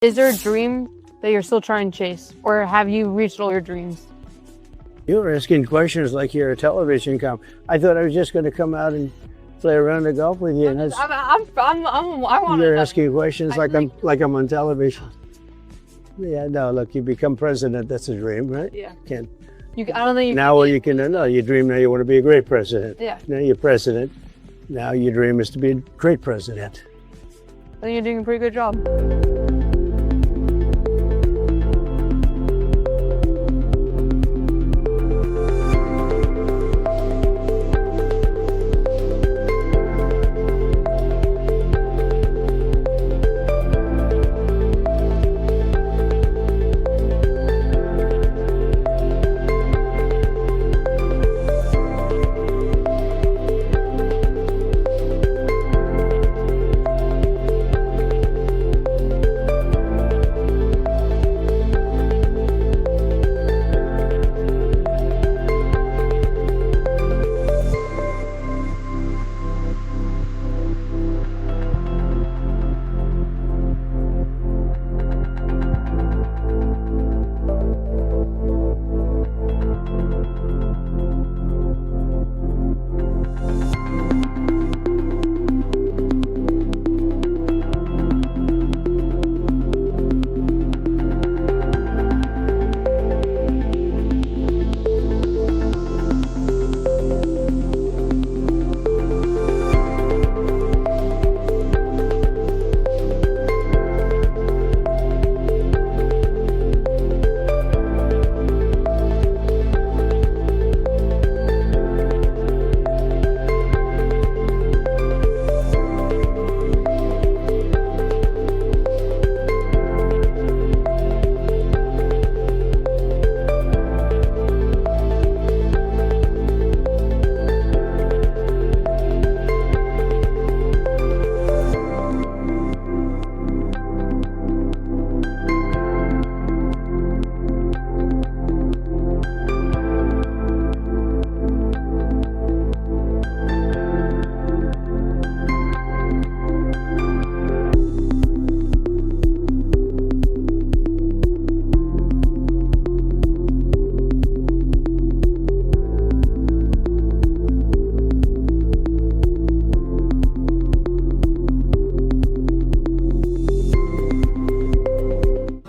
Is there a dream that you're still trying to chase, or have you reached all your dreams? You're asking questions like you're a television I thought I was just going to come out and play around the golf with you. And You're asking questions like I'm on television. Yeah, no, look, you become president. That's a dream, right? Yeah. Can't. I don't think you now, well, you can. No, you dream now. You want to be a great president. Yeah. Now you're president. Now your dream is to be a great president. I think you're doing a pretty good job.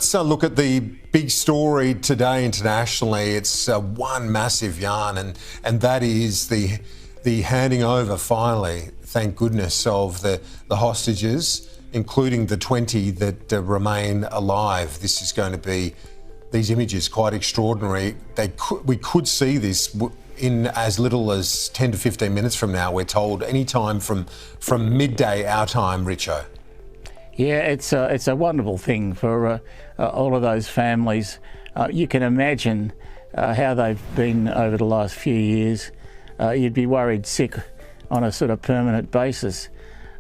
Let's look at the big story today internationally. It's one massive yarn, and that is the handing over, finally, thank goodness, of the hostages, including the 20 that remain alive. This is going to be, these images, quite extraordinary. We could see this in as little as 10 to 15 minutes from now, we're told, any time from midday our time, Richo. Yeah, it's a wonderful thing for all of those families. You can imagine how they've been over the last few years. You'd be worried sick on a sort of permanent basis.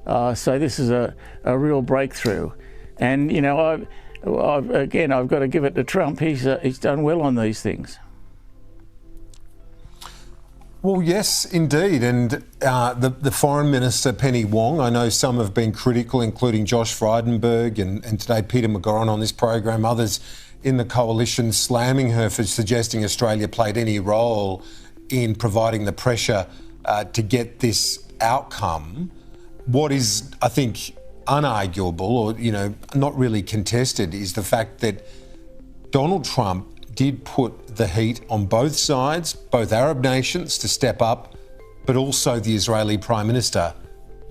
So this is a real breakthrough. And, you know, I've got to give it to Trump. He's done well on these things. Well, yes, indeed. And the Foreign Minister, Penny Wong, I know some have been critical, including Josh Frydenberg and today Peter McGoran on this program, others in the coalition slamming her for suggesting Australia played any role in providing the pressure to get this outcome. What is, I think, unarguable or, you know, not really contested is the fact that Donald Trump did put the heat on both sides, both Arab nations to step up, but also the Israeli Prime Minister,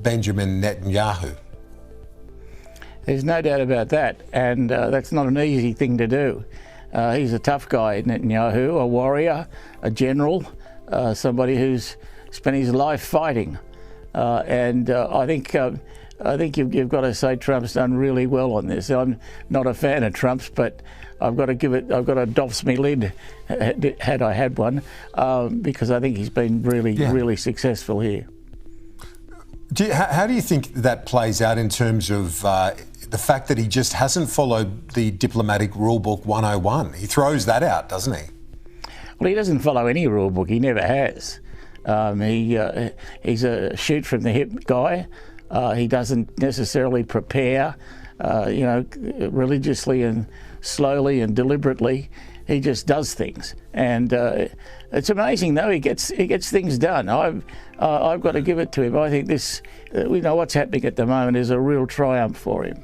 Benjamin Netanyahu. There's no doubt about that, and that's not an easy thing to do. He's a tough guy, Netanyahu, a warrior, a general, somebody who's spent his life fighting. I think you've got to say Trump's done really well on this. I'm not a fan of Trump's, but I've got to doff my lid, had I had one, because I think he's been really successful here. How do you think that plays out in terms of the fact that he just hasn't followed the diplomatic rulebook 101? He throws that out, doesn't he? Well, he doesn't follow any rulebook. He never has. He's a shoot from the hip guy. He doesn't necessarily prepare religiously and slowly and deliberately. He just does things, and it's amazing though he gets things done. I've got to give it to him. I think this, what's happening at the moment is a real triumph for him.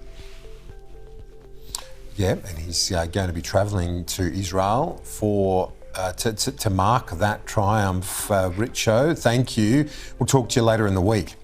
Yeah, and he's going to be travelling to Israel for to mark that triumph. Richo, thank you. We'll talk to you later in the week.